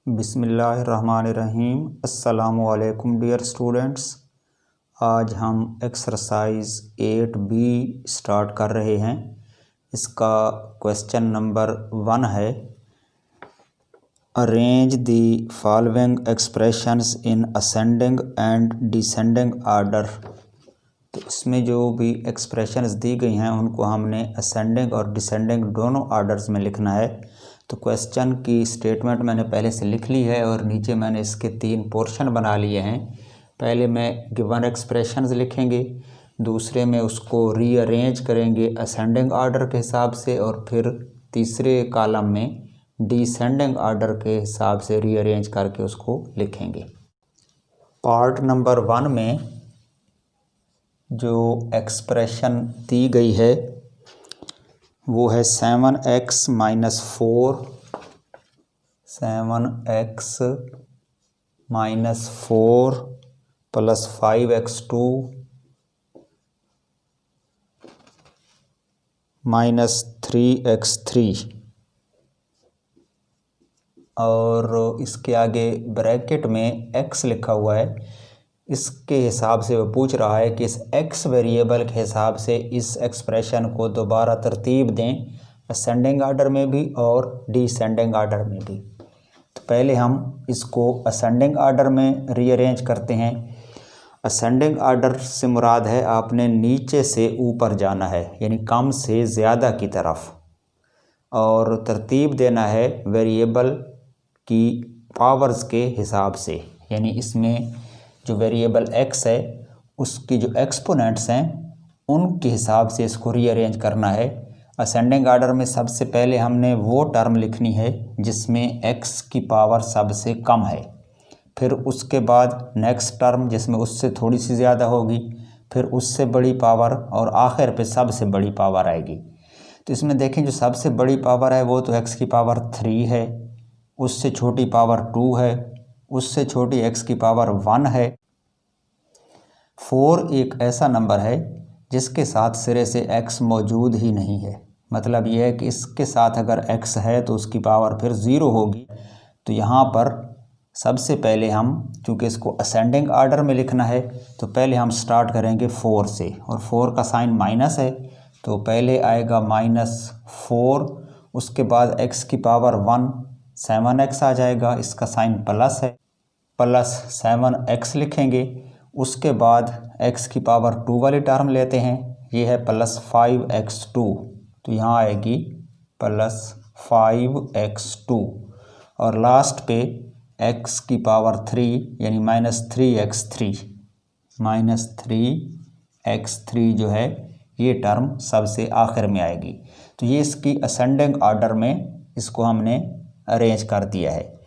बिस्मिल्लाहिर्रहमानिर्रहीम। अस्सलामुअलैकुम dear students. आज हम एक्सरसाइज 8B स्टार्ट कर रहे हैं। इसका क्वेश्चन नंबर 1 है, arrange the following expressions in ascending and descending order. तो इसमें जो भी एक्सप्रेशंस दी गई हैं उनको हमने असेंडिंग और डिसेंडिंग दोनों आर्डर्स में लिखना है। तो क्वेश्चन की स्टेटमेंट मैंने पहले से लिख ली है और नीचे मैंने इसके 3 पोर्शन बना लिए हैं। पहले में गिवन एक्सप्रेशंस लिखेंगे, दूसरे में उसको रीअरेंज करेंगे असेंडिंग आर्डर के हिसाब से और फिर तीसरे कॉलम में डिसेंडिंग आर्डर के हिसाब से रीअरेंज करके उसको लिखेंगे। पार्ट नंबर 1 में जो एक्सप्रेशन दी गई है वो है 7x - 4 plus 5x2 minus 3x3 और इसके आगे ब्रैकेट में x लिखा हुआ है। इसके हिसाब से वो पूछ रहा है कि इस x वेरिएबल के हिसाब से इस एक्सप्रेशन को दोबारा तरतीब दें, असेंडिंग आर्डर में भी और डिसेंडिंग आर्डर में भी। तो पहले हम इसको असेंडिंग आर्डर में रीअरेंज करते हैं। असेंडिंग आर्डर से मुराद है आपने नीचे से ऊपर जाना है, यानी कम से ज़्यादा की तरफ, और तरतीब देना है वेरिएबल की पावर्स के हिसाब से। यानी इसमें जो वेरिएबल x है उसकी जो एक्सपोनेंट्स हैं उनके हिसाब से इसको रीअरेंज करना है। असेंडिंग आर्डर में सबसे पहले हमने वो टर्म लिखनी है जिसमें x की पावर सबसे कम है, फिर उसके बाद नेक्स्ट टर्म जिसमें उससे थोड़ी सी ज़्यादा होगी, फिर उससे बड़ी पावर और आखिर पे सबसे बड़ी पावर आएगी। तो इसमें देखें जो सबसे बड़ी पावर है वो तो x की पावर 3 है, उससे छोटी पावर 2 है, उससे छोटी x की पावर 1 है। 4 एक ऐसा नंबर है जिसके साथ सिरे से x मौजूद ही नहीं है। मतलब यह है कि इसके साथ अगर x है तो उसकी पावर फिर 0 होगी। तो यहाँ पर सबसे पहले हम, चूँकि इसको असेंडिंग आर्डर में लिखना है, तो पहले हम स्टार्ट करेंगे 4 से, और 4 का साइन माइनस है तो पहले आएगा -4, उसके बाद x की पावर 1 7x आ जाएगा, इसका साइन प्लस है, प्लस 7x लिखेंगे। उसके बाद x की पावर 2 वाली टर्म लेते हैं, ये है प्लस 5x2, तो यहाँ आएगी प्लस 5x2, और लास्ट पे x की पावर 3 यानी -3x3 जो है ये टर्म सबसे आखिर में आएगी। तो ये इसकी असेंडिंग आर्डर में इसको हमने अरेंज कर दिया है।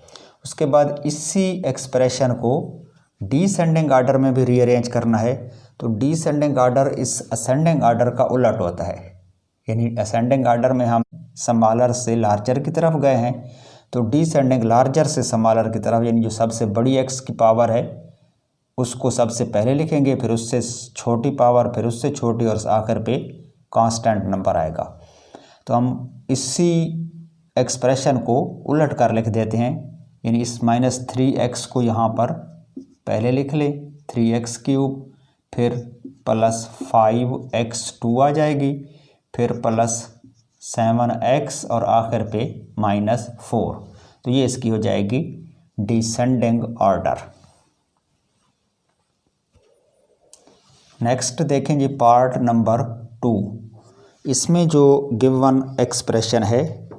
उसके बाद इसी एक्सप्रेशन को डिसेंडिंग आर्डर में भी रीअरेंज करना है। तो डिसेंडिंग आर्डर इस असेंडिंग आर्डर का उलट होता है, यानी असेंडिंग आर्डर में हम स्मॉलर से लार्जर की तरफ गए हैं, तो डिसेंडिंग लार्जर से स्मॉलर की तरफ, यानी जो सबसे बड़ी x की पावर है उसको सबसे पहले लिखेंगे, फिर उससे छोटी पावर, फिर उससे छोटी, और आखिर पे कांस्टेंट नंबर आएगा। तो हम इसी एक्सप्रेशन को उलट कर लिख देते हैं, यानी इस -3x को यहाँ पर पहले लिख ले 3x3, फिर प्लस 5x2 आ जाएगी, फिर प्लस 7x और आखिर पे -4। तो ये इसकी हो जाएगी डिसेंडिंग ऑर्डर। नेक्स्ट देखें जी पार्ट नंबर 2। इसमें जो गिवन एक्सप्रेशन है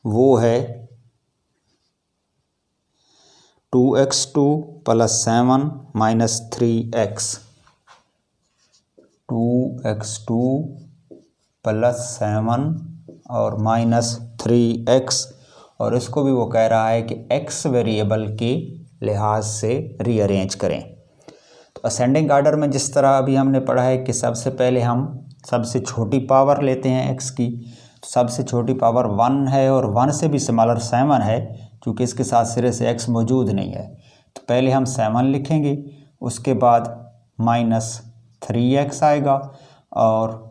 वो है 2x2 plus 7 minus 3x। 2x2 plus 7 और माइनस 3x, और इसको भी वो कह रहा है कि x वेरिएबल के लिहाज से रीअरेंज करें। तो असेंडिंग आर्डर में जिस तरह अभी हमने पढ़ा है कि सबसे पहले हम सबसे छोटी पावर लेते हैं x की, तो सबसे छोटी पावर 1 है और 1 से भी स्मॉलर 7 है, क्योंकि इसके साथ सिरे से x मौजूद नहीं है। तो पहले हम 7 लिखेंगे, उसके बाद -3x आएगा, और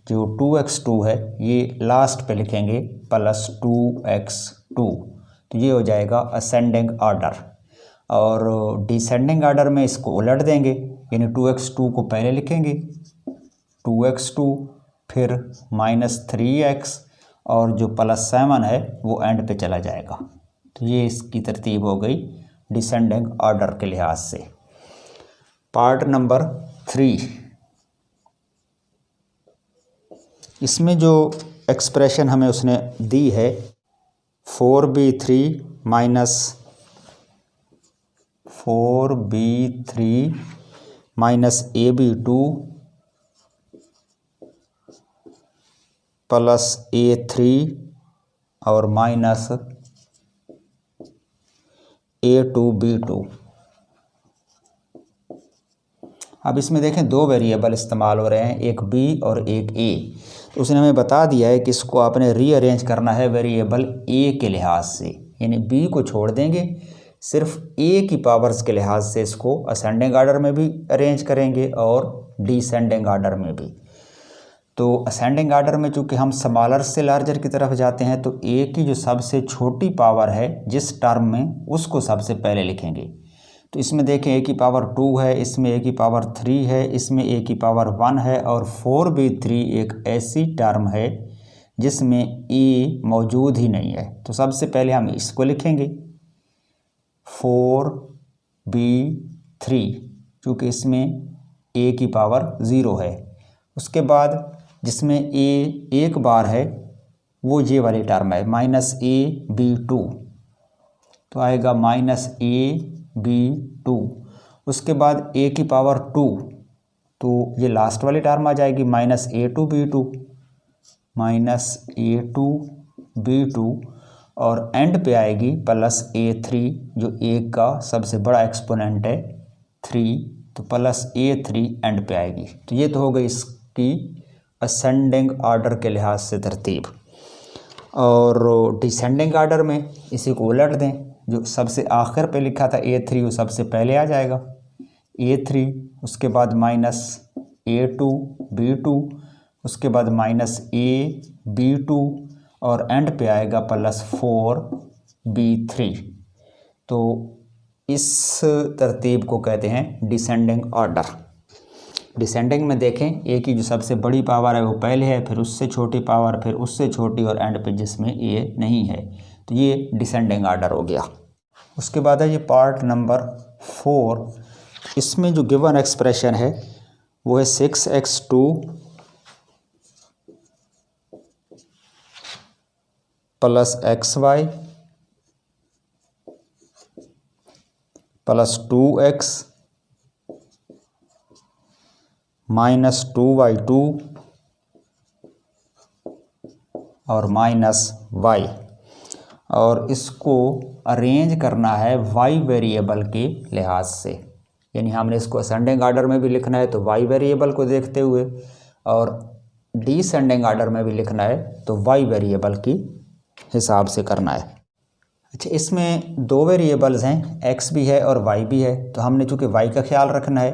जो 2x2 है ये लास्ट पे लिखेंगे +2x2। तो तो ये हो जाएगा असेंडिंग ऑर्डर। और डिसेंडिंग ऑर्डर में इसको उलट देंगे, यानी 2x2 को पहले लिखेंगे, 2x2 फिर -3x और जो +7 है वो एंड पे चला जाएगा। तो ये इसकी तरतीब हो गई डिसेंडिंग ऑर्डर के लिहाज से। पार्ट नंबर 3, इसमें जो एक्सप्रेशन हमें उसने दी है 4b3 AB2 प्लस A3 और माइनस A2B2। अब इसमें देखें दो वेरिएबल इस्तेमाल हो रहे हैं, एक b और एक a। तो उसने हमें बता दिया है कि इसको आपने रीअरेंज करना है वेरिएबल a के लिहाज से, यानी b को छोड़ देंगे, सिर्फ a की पावर्स के लिहाज से इसको असेंडिंग ऑर्डर में भी अरेंज करेंगे और डिसेंडिंग ऑर्डर में भी। तो असेंडिंग ऑर्डर में चूँकि हम स्मॉलर से लार्जर की तरफ जाते हैं तो a की जो सबसे छोटी पावर है जिस टर्म में, उसको सबसे पहले लिखेंगे। तो इसमें देखें a की पावर 2 है, इसमें a की पावर 3 है, इसमें a की पावर 1 है और 4b3 एक ऐसी टर्म है जिसमें a मौजूद ही नहीं है। तो सबसे पहले हम इसको लिखेंगे 4b3, क्योंकि इसमें a की पावर 0 है। उसके बाद जिसमें a एक बार है वो ये वाली टर्म है -ab2, तो आएगा -ab2। उसके बाद a की पावर 2, तो ये लास्ट वाली टर्म आ जाएगी -a2b2 और एंड पे आएगी +a3, जो a का सबसे बड़ा एक्सपोनेंट है 3, तो +a3 एंड पे आएगी। तो ये तो हो गई इसकी असेंडिंग ऑर्डर के लिहाज से तरतीब। और डिसेंडिंग ऑर्डर में इसी को उलट दें, जो सबसे आखिर पे लिखा था A3 वो सबसे पहले आ जाएगा A3, उसके बाद -A2B2, उसके बाद -AB2 और एंड पे आएगा +4B3। तो इस तरतीब को कहते हैं डिसेंडिंग ऑर्डर। डिसेंडिंग में देखें a की जो सबसे बड़ी पावर है वो पहले है, फिर उससे छोटी पावर, फिर उससे छोटी और एंड पे जिसमें a नहीं है। तो ये डिसेंडिंग ऑर्डर हो गया। उसके बाद है ये पार्ट नंबर 4, इसमें जो गिवन एक्सप्रेशन है वो है 6x2 plus xy plus 2x minus 2y2 और -y, और इसको अरेंज करना है y वेरिएबल के लिहाज से, यानी हमने इसको असेंडिंग ऑर्डर में भी लिखना है तो y वेरिएबल को देखते हुए, और डिसेंडिंग ऑर्डर में भी लिखना है तो y वेरिएबल की हिसाब से करना है। अच्छा, इसमें दो वेरिएबल्स हैं, x भी है और y भी है। तो हमने चूँकि y का ख्याल रखना है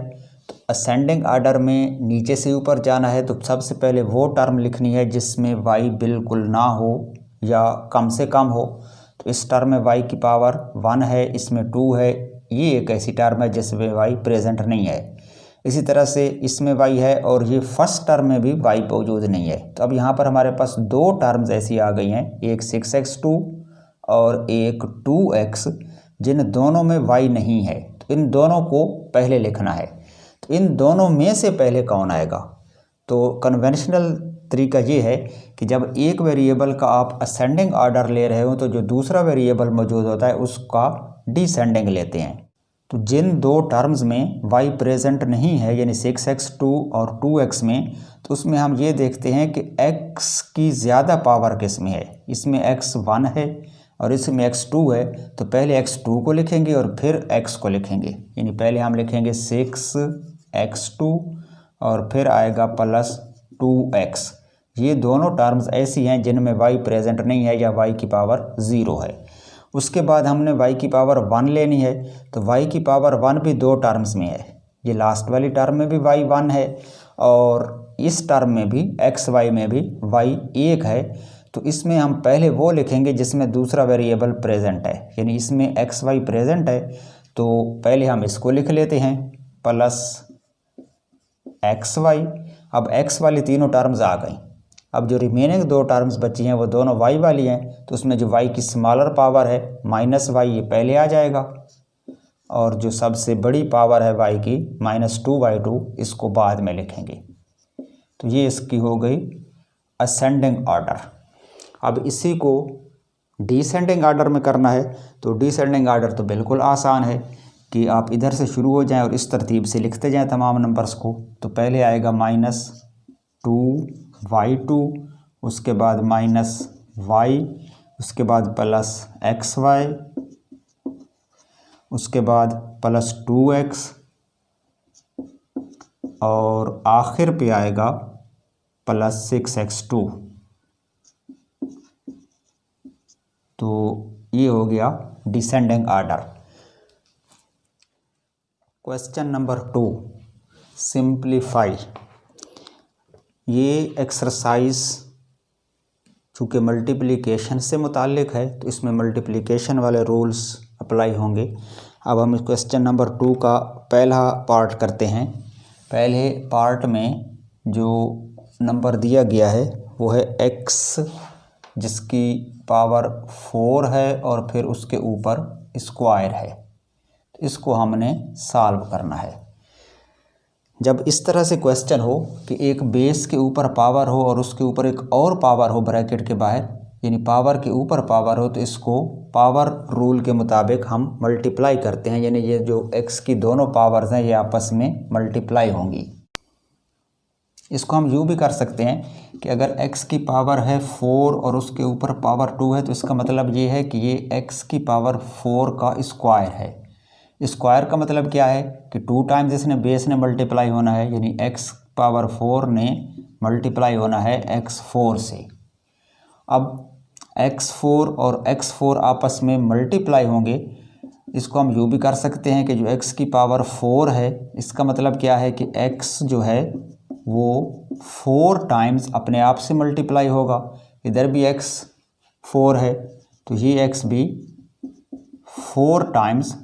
तो असेंडिंग ऑर्डर में नीचे से ऊपर जाना है, तो सबसे पहले वो टर्म लिखनी है जिसमें y बिल्कुल ना हो या कम से कम हो। तो इस टर्म में y की पावर 1 है, इसमें 2 है, ये एक ऐसी टर्म है जिसमें y प्रेजेंट नहीं है। इसी तरह से इसमें y है और ये फर्स्ट टर्म में भी y मौजूद नहीं है। तो अब यहाँ पर हमारे पास दो टर्म्स ऐसी आ गई हैं, एक 6x2 और एक 2x, जिन दोनों में y नहीं है। तो इन दोनों को पहले लिखना है। तो इन दोनों में से पहले कौन आएगा? तो कन्वेंशनल तरीका ये है कि जब एक वेरिएबल का आप असेंडिंग ऑर्डर ले रहे हो तो जो दूसरा वेरिएबल मौजूद होता है उसका डिसेंडिंग लेते हैं। तो जिन दो टर्म्स में y प्रेजेंट नहीं है, यानी 6x2 और 2x में, तो उसमें हम ये देखते हैं कि x की ज़्यादा पावर किस में है। इसमें x1 है और इसमें x2 है। तो पहले x2 को लिखेंगे और फिर x को लिखेंगे, यानी पहले हम लिखेंगे 6x2 और फिर आएगा +2x। ये दोनों टर्म्स ऐसी हैं जिनमें y प्रेजेंट नहीं है या y की पावर 0 है। उसके बाद हमने y की पावर 1 लेनी है। तो y की पावर 1 भी दो टर्म्स में है, ये लास्ट वाली टर्म में भी y 1 है और इस टर्म में भी xy में भी y 1 है। तो इसमें हम पहले वो लिखेंगे जिसमें दूसरा वेरिएबल प्रेजेंट है, यानी इसमें एक्स वाई प्रेजेंट है, तो पहले हम इसको लिख लेते हैं प्लस एक्स वाई। अब एक्स वाली तीनों टर्म्स आ गई। अब जो रिमेनिंग दो टर्म्स बची हैं वो दोनों वाई वाली हैं, तो उसमें जो वाई की स्मॉलर पावर है माइनस वाई, ये पहले आ जाएगा, और जो सबसे बड़ी पावर है वाई की -2/2, इसको बाद में लिखेंगे। तो ये इसकी हो गई असेंडिंग ऑर्डर। अब इसी को डिसेंडिंग ऑर्डर में करना है, तो डिसेंडिंग ऑर्डर तो बिल्कुल आसान है कि आप इधर से शुरू हो जाएं और इस तरतीब से लिखते जाएं तमाम नंबर्स को। तो पहले आएगा -2/2, उसके बाद -y, उसके बाद +xy, उसके बाद +2x, और आखिर पे आएगा +6x2। तो ये हो गया descending order. Question number 2, simplify. ये एक्सरसाइज चूँकि मल्टीप्लिकेशन से मुताल्लिक है तो इसमें मल्टीप्लिकेशन वाले रूल्स अप्लाई होंगे। अब हम इस क्वेश्चन नंबर 2 का पहला पार्ट करते हैं। पहले पार्ट में जो नंबर दिया गया है वो है x, जिसकी पावर 4 है और फिर उसके ऊपर स्क्वायर है। इसको हमने सॉल्व करना है। जब इस तरह से क्वेश्चन हो कि एक बेस के ऊपर पावर हो और उसके ऊपर एक और पावर हो ब्रैकेट के बाहर, यानी पावर के ऊपर पावर हो, तो इसको पावर रूल के मुताबिक हम मल्टीप्लाई करते हैं, यानी ये जो x की दोनों पावर्स हैं ये आपस में मल्टीप्लाई होंगी। इसको हम यूँ भी कर सकते हैं कि अगर x की पावर है 4 और उसके ऊपर पावर 2 है, तो इसका मतलब ये है कि ये x की पावर 4 का स्क्वायर है। स्क्वायर का मतलब क्या है कि 2 टाइम्स इसने बेस ने मल्टीप्लाई होना है, यानी x पावर 4 ने मल्टीप्लाई होना है x4 से। अब x4 और x4 आपस में मल्टीप्लाई होंगे। इसको हम यूँ भी कर सकते हैं कि जो x की पावर 4 है, इसका मतलब क्या है कि x जो है वो 4 टाइम्स अपने आप से मल्टीप्लाई होगा। इधर भी x 4 है तो ये x भी 4 टाइम्स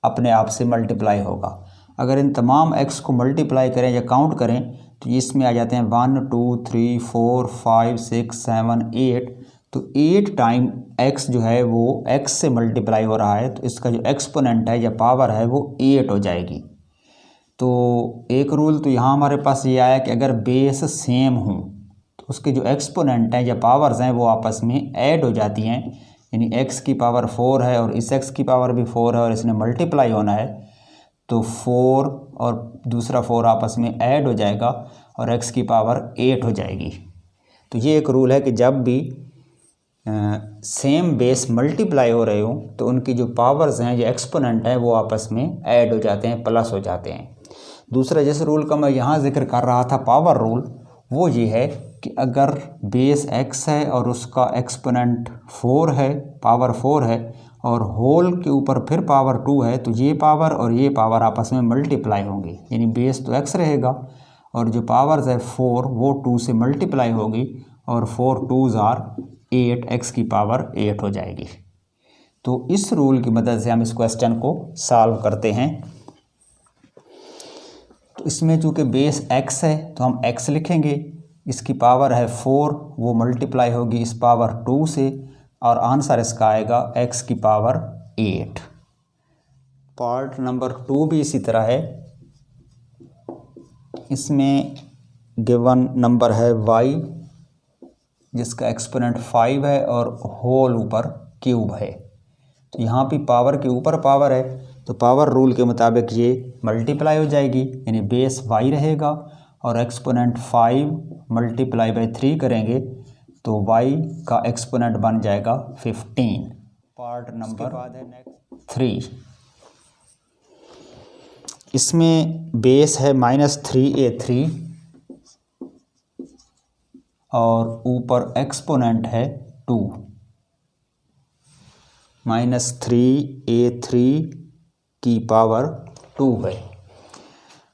अपने आप से मल्टीप्लाई होगा। अगर इन तमाम x को मल्टीप्लाई करें या काउंट करें तो इसमें आ जाते हैं 1 2 3 4 5 6 7 8। तो 8 टाइम x जो है वो x से मल्टीप्लाई हो रहा है, तो इसका जो एक्सपोनेंट है या पावर है वो 8 हो जाएगी। तो एक रूल तो यहाँ हमारे पास ये आया कि अगर बेस सेम हो तो उसके जो एक्सपोनेंट हैं या पावर्स हैं वो आपस में ऐड हो जाती हैं, यानी x की पावर 4 है और इस x की पावर भी 4 है और इसने मल्टीप्लाई होना है, तो 4 और दूसरा 4 आपस में ऐड हो जाएगा और x की पावर 8 हो जाएगी। तो ये एक रूल है कि जब भी सेम बेस मल्टीप्लाई हो रहे हो तो उनकी जो पावर्स हैं या एक्सपोनेंट हैं वो आपस में ऐड हो जाते हैं, प्लस हो जाते हैं। दूसरा जिस रूल का मैं यहाँ जिक्र कर रहा था पावर रूल, वो ये है कि अगर बेस x है और उसका एक्सपोनेंट 4 है, पावर 4 है, और होल के ऊपर फिर पावर 2 है, तो ये पावर और ये पावर आपस में मल्टीप्लाई होंगी, यानी बेस तो x रहेगा और जो पावर्स है 4 वो 2 से मल्टीप्लाई होगी और 4 2s आर 8, x की पावर 8 हो जाएगी। तो इस रूल की मदद से हम इस क्वेश्चन को सॉल्व करते हैं। तो इसमें चूँकि बेस x है तो हम x लिखेंगे, इसकी पावर है 4, वो मल्टीप्लाई होगी इस पावर 2 से और आंसर इसका आएगा x की पावर 8। पार्ट नंबर 2 भी इसी तरह है। इसमें गिवन नंबर है y, जिसका एक्सपोनेंट 5 है और होल ऊपर क्यूब है। तो यहाँ भी पावर के ऊपर पावर है, तो पावर रूल के मुताबिक ये मल्टीप्लाई हो जाएगी, यानी बेस y रहेगा और एक्सपोनेंट 5 मल्टीप्लाई बाई 3 करेंगे तो y का एक्सपोनेंट बन जाएगा 15। पार्ट नंबर 3, इसमें बेस है -3a3 और ऊपर एक्सपोनेंट है 2। -3a3 की पावर 2 है।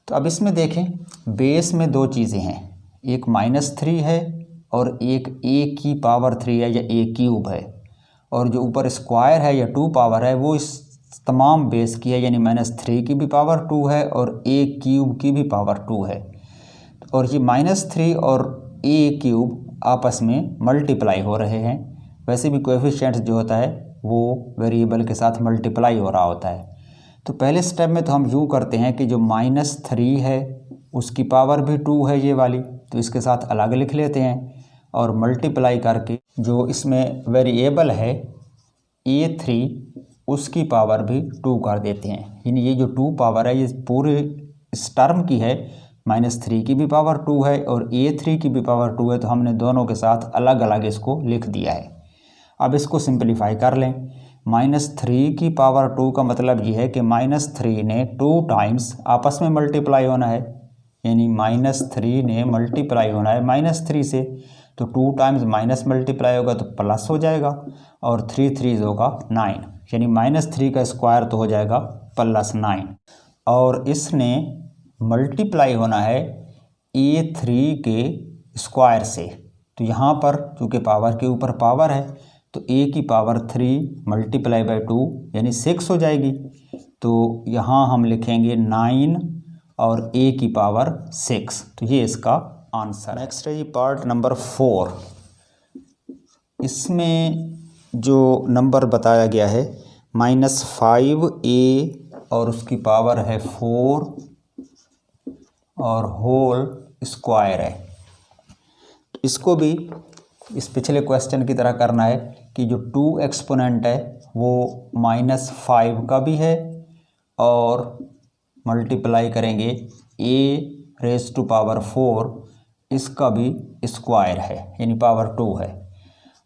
तो अब इसमें देखें बेस में दो चीज़ें हैं, एक -3 है और एक a की पावर 3 है या a क्यूब है, और जो ऊपर स्क्वायर है या 2 पावर है वो इस तमाम बेस की है, यानी -3 की भी पावर 2 है और a क्यूब की भी पावर 2 है। और ये -3 और a क्यूब आपस में मल्टीप्लाई हो रहे हैं। वैसे भी कोएफिशिएंट्स जो होता है वो वेरिएबल के साथ मल्टीप्लाई हो रहा होता है। तो पहले स्टेप में तो हम यूँ करते हैं कि जो -3 है उसकी पावर भी 2 है ये वाली, तो इसके साथ अलग लिख लेते हैं और मल्टीप्लाई करके जो इसमें वेरिएबल है a3 उसकी पावर भी 2 कर देते हैं। यानी ये जो 2 पावर है ये पूरे इस टर्म की है, -3 की भी पावर 2 है और a3 की भी पावर 2 है, तो हमने दोनों के साथ अलग अलग इसको लिख दिया है। अब इसको सिंपलीफाई कर लें। -3 की पावर 2 का मतलब ये है कि -3 ने 2 टाइम्स आपस में मल्टीप्लाई होना है, यानी -3 ने मल्टीप्लाई होना है -3 से, तो 2 टाइम्स माइनस मल्टीप्लाई होगा तो प्लस हो जाएगा और 3 3 होगा 9, यानी -3 का स्क्वायर तो हो जाएगा +9। और इसने मल्टीप्लाई होना है a3 के स्क्वायर से, तो यहाँ पर चूँकि पावर के ऊपर पावर है तो a की पावर 3 मल्टीप्लाई बाई 2 यानी 6 हो जाएगी। तो यहाँ हम लिखेंगे 9 और a की पावर 6, तो ये इसका आंसर। नेक्स्ट है जी पार्ट नंबर 4। इसमें जो नंबर बताया गया है -5a और उसकी पावर है 4 और होल स्क्वायर है। तो इसको भी इस पिछले क्वेश्चन की तरह करना है कि जो 2 एक्सपोनेंट है वो -5 का भी है और मल्टीप्लाई करेंगे a⁴ इसका भी स्क्वायर है, यानी पावर 2 है।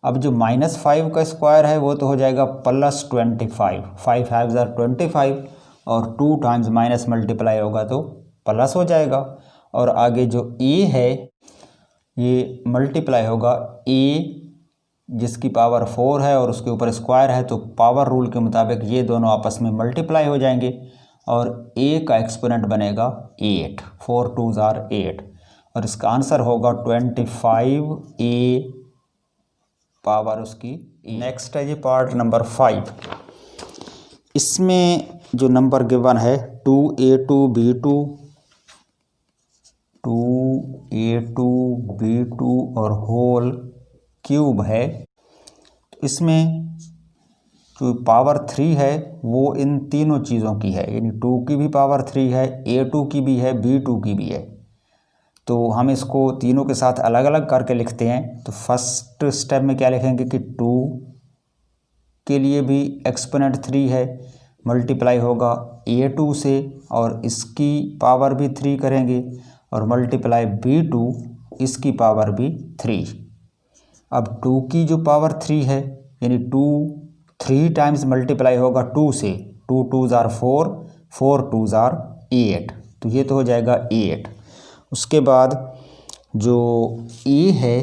अब जो -5 का स्क्वायर है वो तो हो जाएगा +25, 5 5 25 और 2 टाइम्स माइनस मल्टीप्लाई होगा तो प्लस हो जाएगा। और आगे जो a है ये मल्टीप्लाई होगा a जिसकी पावर 4 है और उसके ऊपर स्क्वायर है, तो पावर रूल के मुताबिक ये दोनों आपस में मल्टीप्लाई हो जाएंगे और a का एक्सपोनेंट बनेगा 8, 4 2s are 8 और इसका आंसर होगा 25a पावर उसकी। नेक्स्ट है जी पार्ट नंबर 5। इसमें जो नंबर गिवन है 2a2b2 और होल क्यूब है। इसमें जो पावर 3 है वो इन तीनों चीज़ों की है, यानी 2 की भी पावर 3 है, a2 की भी है, b2 की भी है। तो हम इसको तीनों के साथ अलग अलग करके लिखते हैं। तो फर्स्ट स्टेप में क्या लिखेंगे कि 2 के लिए भी एक्सपोनेंट 3 है, मल्टीप्लाई होगा a2 से और इसकी पावर भी 3 करेंगे और मल्टीप्लाई b2 इसकी पावर भी 3। अब 2 की जो पावर 3 है यानी 2 3 टाइम्स मल्टीप्लाई होगा 2 से, 2 2s are 4, 4 2s are 8, तो ये तो हो जाएगा 8। उसके बाद जो a है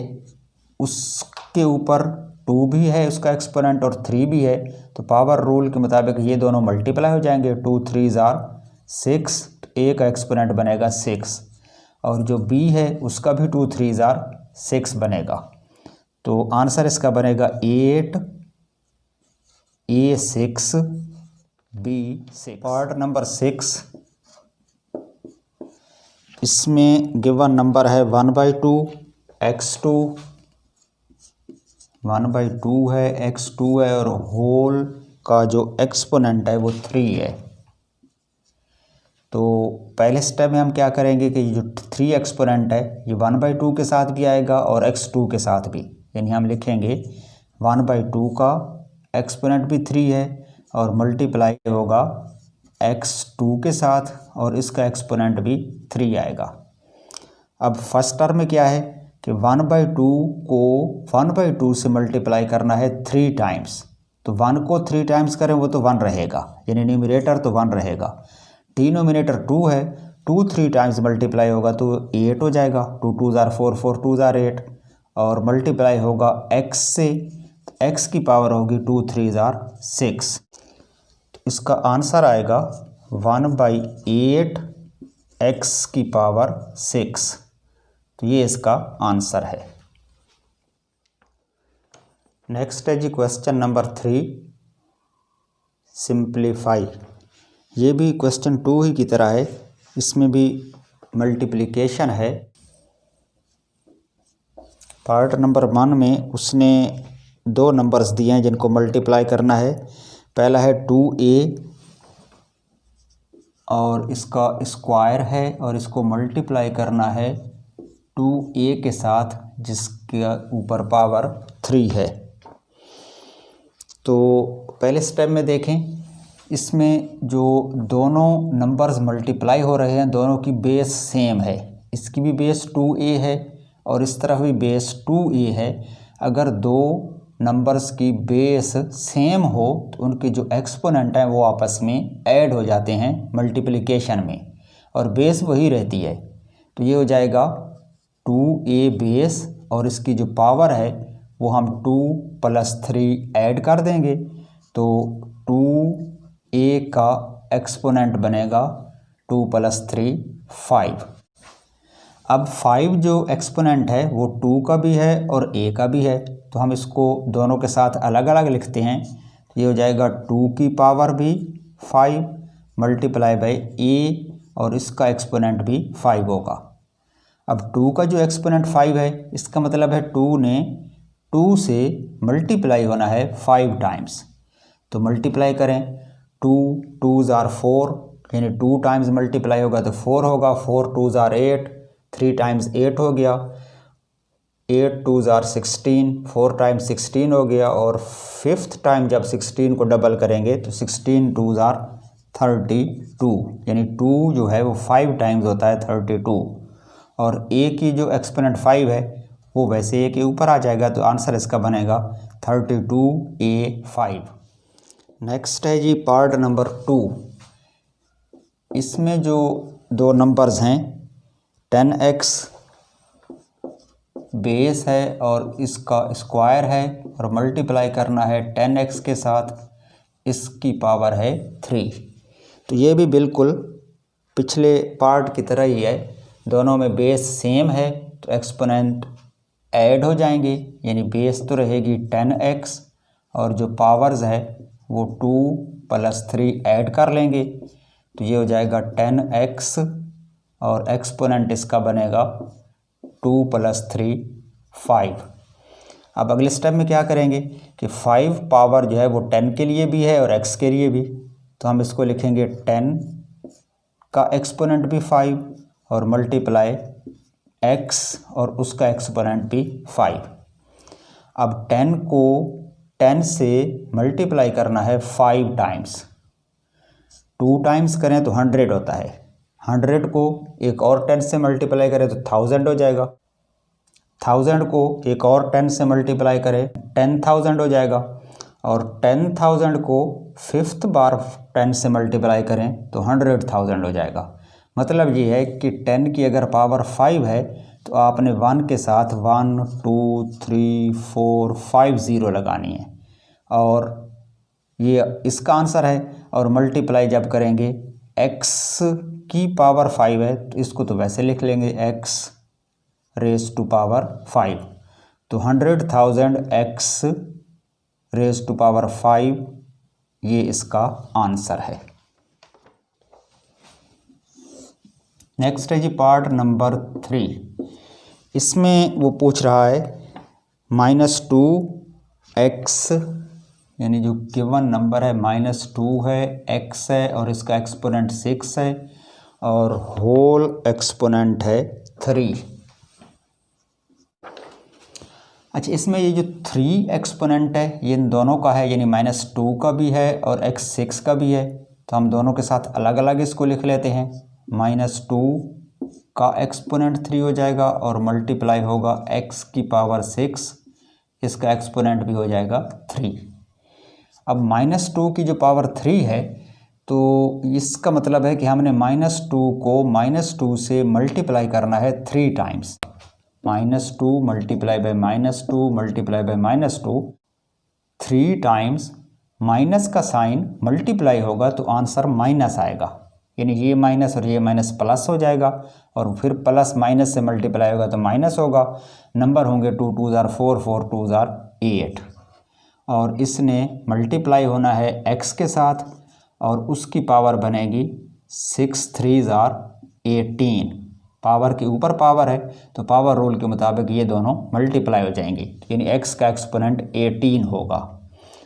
उसके ऊपर 2 भी है उसका एक्सपोनेंट और 3 भी है, तो पावर रूल के मुताबिक ये दोनों मल्टीप्लाई हो जाएंगे, 2 3s are 6, तो a का एक्सपोनेंट बनेगा 6 और जो b है उसका भी 2 3s are 6 बनेगा। तो आंसर इसका बनेगा 8 a6 b6। Part number 6। इसमें गिवन नंबर है 1/2 x2, 1/2 है, x2 है और होल का जो एक्सपोनेंट है वो 3 है। तो पहले स्टेप में हम क्या करेंगे कि जो 3 एक्सपोनेंट है ये 1/2 के साथ भी आएगा और x2 के साथ भी, यानी हम लिखेंगे 1/2 का एक्सपोनेंट भी 3 है और मल्टीप्लाई होगा x2 के साथ और इसका एक्सपोनेंट भी 3 आएगा। अब फर्स्ट टर्म में क्या है कि 1/2 को 1/2 से मल्टीप्लाई करना है 3 टाइम्स, तो 1 को 3 टाइम्स करें वो तो 1 रहेगा, यानी न्यूमरेटर तो 1 रहेगा। डिनोमिनेटर 2 है, 2 3 टाइम्स मल्टीप्लाई होगा तो 8 हो जाएगा, 2 2s are 4, 4 2s are 8 और मल्टीप्लाई होगा x से, x की पावर होगी 2 3s are 6, तो इसका आंसर आएगा 1/8 x की पावर 6, तो ये इसका आंसर है। नेक्स्ट है जी क्वेश्चन नंबर 3, सिंप्लीफाई। ये भी क्वेश्चन 2 ही की तरह है, इसमें भी मल्टीप्लिकेशन है। पार्ट नंबर 1 में उसने 2 नंबर्स दिए हैं जिनको मल्टीप्लाई करना है। पहला है 2a और इसका स्क्वायर है और इसको मल्टीप्लाई करना है 2a के साथ जिसके ऊपर पावर 3 है। तो पहले स्टेप में देखें, इसमें जो दोनों नंबर्स मल्टीप्लाई हो रहे हैं दोनों की बेस सेम है। इसकी भी बेस 2a है और इस तरफ भी बेस 2a है। अगर दो नंबर्स की बेस सेम हो तो उनके जो एक्सपोनेंट हैं वो आपस में ऐड हो जाते हैं मल्टीप्लिकेशन में और बेस वही रहती है। तो ये हो जाएगा 2a बेस और इसकी जो पावर है वो हम 2 + 3 ऐड कर देंगे तो 2a का एक्सपोनेंट बनेगा 2 + 3 5। अब 5 जो एक्सपोनेंट है वो 2 का भी है और a का भी है, तो हम इसको दोनों के साथ अलग अलग लिखते हैं। तो ये हो जाएगा 2 की पावर भी 5 मल्टीप्लाई बाई a और इसका एक्सपोनेंट भी 5 होगा। अब 2 का जो एक्सपोनेंट 5 है इसका मतलब है 2 ने 2 से मल्टीप्लाई होना है 5 टाइम्स। तो मल्टीप्लाई करें, 2 2s are 4 यानी 2 टाइम्स मल्टीप्लाई होगा तो 4 होगा, 4 2s are 8, 3 टाइम्स 8 हो गया, 8 2s are 16, 4 टाइम्स 16 हो गया और 5th टाइम जब 16 को डबल करेंगे तो 16 2s are 32 यानी 2 जो है वो 5 टाइम्स होता है 32 और a की जो एक्सपोनेंट 5 है वो वैसे a के ऊपर आ जाएगा तो आंसर इसका बनेगा 32a5। नेक्स्ट है जी पार्ट नंबर 2। इसमें जो दो नंबर्स हैं 10x बेस है और इसका स्क्वायर है और मल्टीप्लाई करना है 10x के साथ, इसकी पावर है 3। तो ये भी बिल्कुल पिछले पार्ट की तरह ही है, दोनों में बेस सेम है तो एक्सपोनेंट ऐड हो जाएंगे यानी बेस तो रहेगी 10x और जो पावर्स है वो 2 + 3 ऐड कर लेंगे तो ये हो जाएगा 10x और एक्सपोनेंट इसका बनेगा 2 + 3 5। अब अगले स्टेप में क्या करेंगे कि 5 पावर जो है वो 10 के लिए भी है और x के लिए भी, तो हम इसको लिखेंगे 10 का एक्सपोनेंट भी 5 और मल्टीप्लाई x और उसका एक्सपोनेंट भी 5। अब 10 को 10 से मल्टीप्लाई करना है 5 टाइम्स, 2 टाइम्स करें तो 100 होता है, 100 को एक और 10 से मल्टीप्लाई करें तो 1000 हो जाएगा, 1000 को एक और 10 से मल्टीप्लाई करें 10,000 हो जाएगा और 10,000 को 5th बार 10 से मल्टीप्लाई करें तो 100,000 हो जाएगा। मतलब ये है कि 10 की अगर पावर 5 है तो आपने 1 के साथ 1 2 3 4 5 0 लगानी है और ये इसका आंसर है। और मल्टीप्लाई जब करेंगे x की पावर 5 है तो इसको तो वैसे लिख लेंगे x रेज़ टू पावर 5, तो 100,000 x रेज़ टू पावर 5 ये इसका आंसर है। नेक्स्ट है जी पार्ट नंबर 3। इसमें वो पूछ रहा है -2x यानी जो गिवन नंबर है -2 है, x है और इसका एक्सपोनेंट 6 है और होल एक्सपोनेंट है 3। अच्छा, इसमें ये जो 3 एक्सपोनेंट है ये इन दोनों का है यानी -2 का भी है और x 6 का भी है, तो हम दोनों के साथ अलग अलग इसको लिख लेते हैं। -2 का एक्सपोनेंट 3 हो जाएगा और मल्टीप्लाई होगा x की पावर 6, इसका एक्सपोनेंट भी हो जाएगा 3। अब -2 की जो पावर 3 है तो इसका मतलब है कि हमने -2 को -2 से मल्टीप्लाई करना है 3 times. -2 multiply by -2 multiply by -2 3 times, minus का साइन मल्टीप्लाई होगा तो आंसर माइनस आएगा यानी ये माइनस और ये माइनस प्लस हो जाएगा और फिर प्लस माइनस से मल्टीप्लाई होगा तो माइनस होगा। नंबर होंगे 2 2s are 4 4 2s are 8। और इसने मल्टीप्लाई होना है x के साथ और उसकी पावर बनेगी 6 3 18। पावर के ऊपर पावर है तो पावर रूल के मुताबिक ये दोनों मल्टीप्लाई हो जाएंगे, यानी x का एक्सपोनेंट 18 होगा।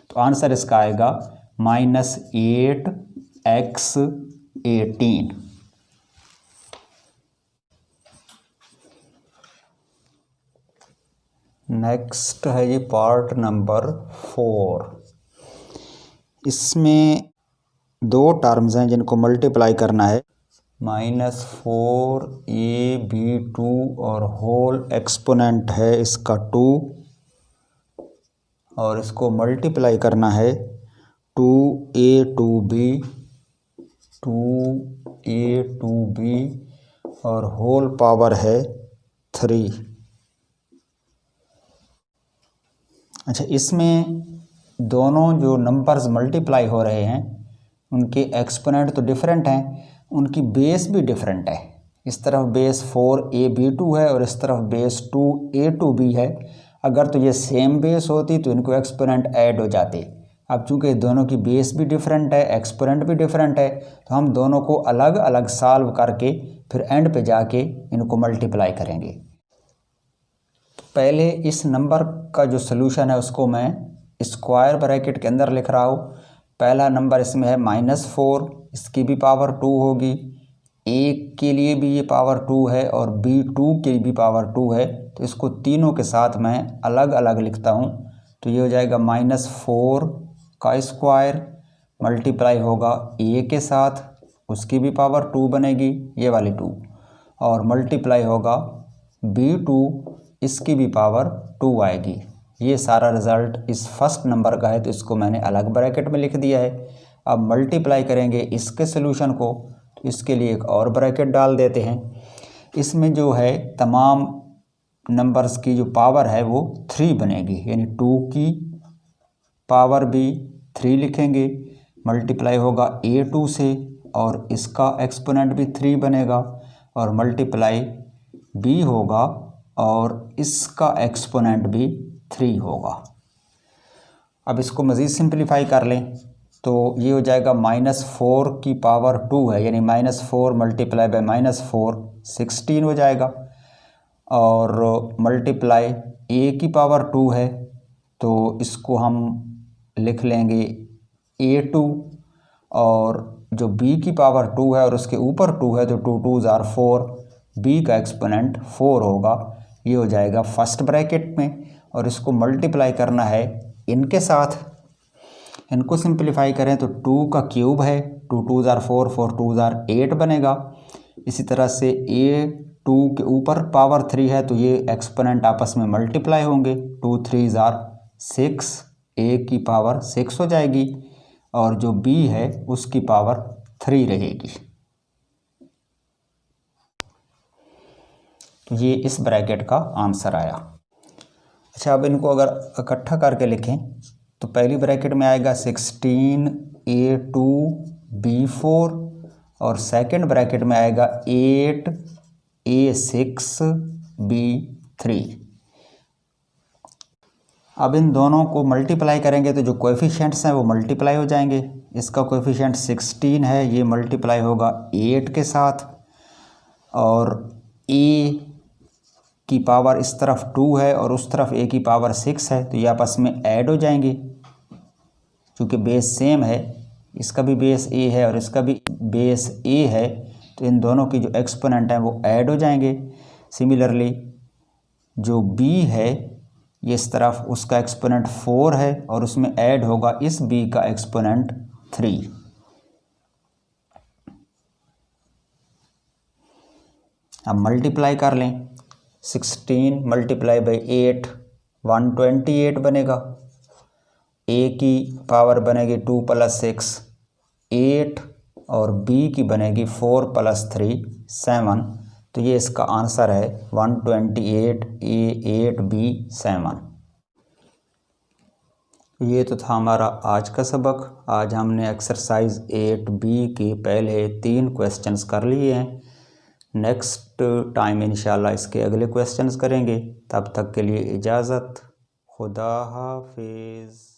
तो आंसर इसका आएगा -8x18। नेक्स्ट है ये पार्ट नंबर 4। इसमें दो टर्म्स हैं जिनको मल्टीप्लाई करना है, -4ab2 और होल एक्सपोनेंट है इसका 2, और इसको मल्टीप्लाई करना है 2a2b और होल पावर है 3। अच्छा, इसमें दोनों जो नंबर्स मल्टीप्लाई हो रहे हैं उनके एक्सपोनेंट तो डिफरेंट हैं, उनकी बेस भी डिफरेंट है। इस तरफ बेस 4ab2 है और इस तरफ बेस 2a2b है। अगर तो ये सेम बेस होती तो इनको एक्सपोनेंट ऐड हो जाते। अब चूँकि दोनों की बेस भी डिफरेंट है, एक्सपोनेंट भी डिफरेंट है, तो हम दोनों को अलग अलग सॉल्व करके फिर एंड पे जाके इनको मल्टीप्लाई करेंगे। पहले इस नंबर का जो सलूशन है उसको मैं स्क्वायर ब्रैकेट के अंदर लिख रहा हूँ। पहला नंबर इसमें है -4, इसकी भी पावर 2 होगी, a के लिए भी ये पावर 2 है और b2 के भी पावर 2 है। तो इसको तीनों के साथ मैं अलग अलग लिखता हूँ। तो ये हो जाएगा -4 का स्क्वायर मल्टीप्लाई होगा a के साथ, उसकी भी पावर 2 बनेगी, ये वाली 2, और मल्टीप्लाई होगा b2, इसकी भी पावर 2 आएगी। ये सारा रिज़ल्ट इस फर्स्ट नंबर का है तो इसको मैंने अलग ब्रैकेट में लिख दिया है। अब मल्टीप्लाई करेंगे इसके सलूशन को, तो इसके लिए एक और ब्रैकेट डाल देते हैं। इसमें जो है तमाम नंबर्स की जो पावर है वो 3 बनेगी, यानी 2 की पावर भी 3 लिखेंगे, मल्टीप्लाई होगा a2 से और इसका एक्सपोनेंट भी 3 बनेगा, और मल्टीप्लाई b होगा और इसका एक्सपोनेंट भी 3 होगा। अब इसको मज़ीद सिंप्लीफाई कर लें तो ये हो जाएगा -4 की पावर 2 है, यानी -4 मल्टीप्लाई बाय -4 16 हो जाएगा, और मल्टीप्लाई a की पावर 2 है तो इसको हम लिख लेंगे a2, और जो b की पावर 2 है और उसके ऊपर 2 है तो 2 2s are 4, b का एक्सपोनेंट 4 होगा। ये हो जाएगा फर्स्ट ब्रैकेट में, और इसको मल्टीप्लाई करना है इनके साथ। इनको सिंप्लीफाई करें तो 2 का क्यूब है, 2 2s are 4, 4 2s are 8 बनेगा। इसी तरह से a2 के ऊपर पावर 3 है तो ये एक्सपोनेंट आपस में मल्टीप्लाई होंगे, 2 3s are 6, a की पावर 6 हो जाएगी, और जो b है उसकी पावर 3 रहेगी। तो ये इस ब्रैकेट का आंसर आया। अच्छा, अब इनको अगर इकट्ठा करके लिखें तो पहली ब्रैकेट में आएगा 16a2b4 और सेकंड ब्रैकेट में आएगा 8a6b3। अब इन दोनों को मल्टीप्लाई करेंगे तो जो कोएफिशिएंट्स हैं वो मल्टीप्लाई हो जाएंगे। इसका कोएफिशिएंट 16 है, ये मल्टीप्लाई होगा 8 के साथ, और a की पावर इस तरफ 2 है और उस तरफ a की पावर 6 है, तो ये आपस में ऐड हो जाएंगे। क्योंकि बेस सेम है, इसका भी बेस a है और इसका भी बेस a है, तो इन दोनों की जो एक्सपोनेंट हैं वो ऐड हो जाएंगे। सिमिलरली जो b है ये इस तरफ, उसका एक्सपोनेंट 4 है और उसमें ऐड होगा इस b का एक्सपोनेंट 3। अब मल्टीप्लाई कर लें, 16 मल्टीप्लाई बाई 8 128 बनेगा, a की पावर बनेगी 2 + 6 8, और b की बनेगी 4 + 3 7। तो ये इसका आंसर है 128a8b7। ये तो था हमारा आज का सबक। आज हमने एक्सरसाइज 8b के पहले 3 क्वेश्चंस कर लिए हैं। नेक्स्ट टाइम इंशाल्लाह इसके अगले क्वेश्चंस करेंगे। तब तक के लिए इजाज़त। खुदा हाफिज़।